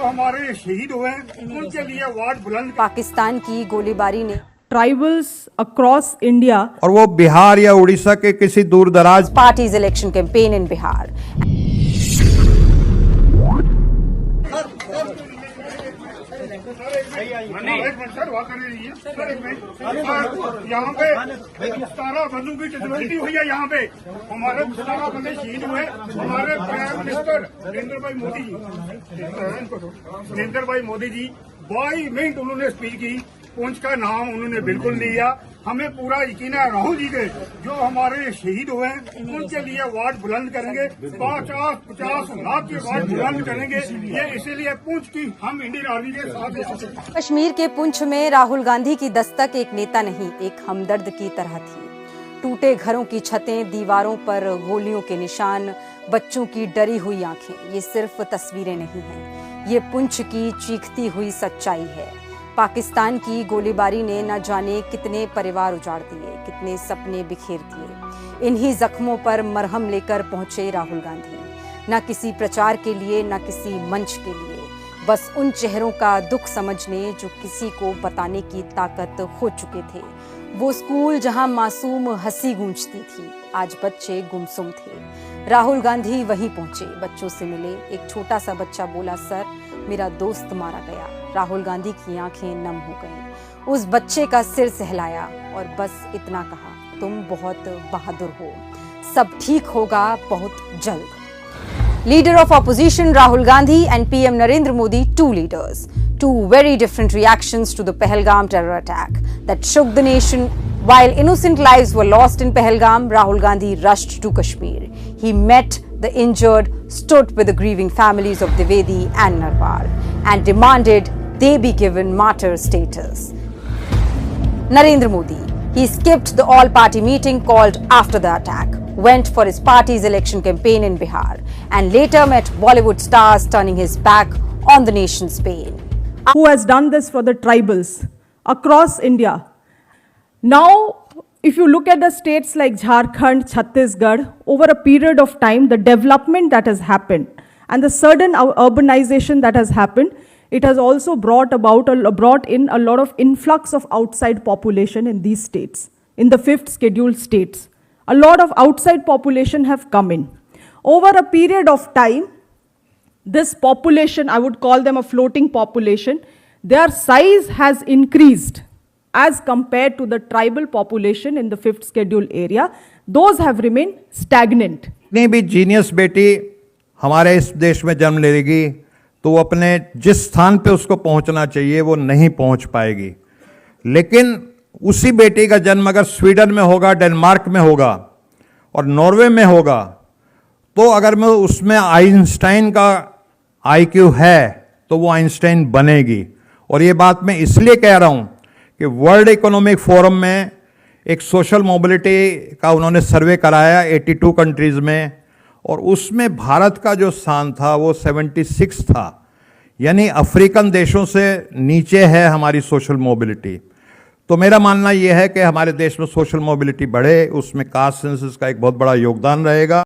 हमारे शहीद हुए उनके लिए आवाज बुलंद। पाकिस्तान की गोलीबारी ने ट्राइबल्स अक्रॉस इंडिया और वो बिहार या उड़ीसा के किसी दूर दराज parties election campaign in Bihar. यहाँ पे 17 बंदों की कैजुअलिटी हुई है। यहाँ पे हमारे 17 बंदे शहीद हुए। हमारे प्राइम मिनिस्टर नरेंद्र भाई मोदी जी 22 मिनट उन्होंने स्पीच की। पुंछ का नाम उन्होंने बिल्कुल नहीं लिया। हमें पूरा यकीन है राहुल जी के जो हमारे शहीद हुए उनके लिए आवाज बुलंद करेंगे। 50 लाख की आवाज बुलंद करेंगे। ये इसीलिए पुंछ की हम इंडियन आर्मी के साथ हैं। कश्मीर के पुंछ में राहुल गांधी की दस्तक एक नेता नहीं, एक हमदर्द की तरह थी। टूटे घरों की छतें, दीवारों पर गोलियों के निशान, बच्चों की डरी हुई आंखें, ये सिर्फ तस्वीरें नहीं हैं, ये पुंछ की चीखती हुई सच्चाई है। पाकिस्तान की गोलीबारी ने न जाने कितने परिवार उजाड़ दिए, कितने सपने बिखेर दिए। इन्हीं जख्मों पर मरहम लेकर पहुंचे राहुल गांधी, न किसी प्रचार के लिए, न किसी मंच के लिए, बस उन चेहरों का दुख समझने जो किसी को बताने की ताकत खो चुके थे। वो स्कूल जहां मासूम हंसी गूंजती थी, आज बच्चे गुमसुम थे। राहुल गांधी वहीं पहुंचे, बच्चों से मिले। एक छोटा सा बच्चा बोला, सर मेरा दोस्त मारा गया। राहुल गांधी की आंखें नम हो गईं। उस बच्चे का सिर सहलाया और बस इतना कहा, तुम बहुत बहादुर हो, सब ठीक होगा बहुत जल्द। Leader of opposition Rahul Gandhi and PM Narendra Modi, two leaders, two very different reactions to the Pahalgam terror attack that shook the nation. While innocent lives were lost in Pahalgam, Rahul Gandhi rushed to Kashmir. He met the injured, stood with the grieving families of Dwivedi and Narwar, and demanded they be given martyr status. Narendra Modi, he skipped the all-party meeting called after the attack, went for his party's election campaign in Bihar, and later met Bollywood stars, turning his back on the nation's pain. who has done this for the tribals across India. Now, if you look at the states like Jharkhand, Chhattisgarh, over a period of time, the development that has happened and the sudden urbanization that has happened, it has also brought in a lot of influx of outside population in these states, in the 5th scheduled states. A lot of outside population have come in. Over a period of time, this population, I would call them a floating population, their size has increased as compared to the tribal population in the 5th schedule area. Those have remained stagnant. इतनी भी genius बेटी हमारे इस देश में जन्म लेगी तो वो अपने जिस स्थान पे उसको पहुंचना चाहिए वो नहीं पहुंच पाएगी। लेकिन उसी बेटी का जन्म अगर स्वीडन में होगा, डेनमार्क में होगा और नॉर्वे में होगा, तो अगर मैं उसमें आइंस्टाइन का आईक्यू है तो वो आइंस्टाइन बनेगी। और ये बात मैं इसलिए कह रहा हूं कि वर्ल्ड इकोनॉमिक फोरम में एक सोशल मोबिलिटी का उन्होंने सर्वे कराया 82 कंट्रीज में, और उसमें भारत का जो स्थान था वो 76 था। यानी अफ्रीकन देशों से नीचे है हमारी सोशल मोबिलिटी। तो मेरा मानना यह है कि हमारे देश में सोशल मोबिलिटी बढ़े, उसमें कास्ट सेंसस का एक बहुत बड़ा योगदान रहेगा।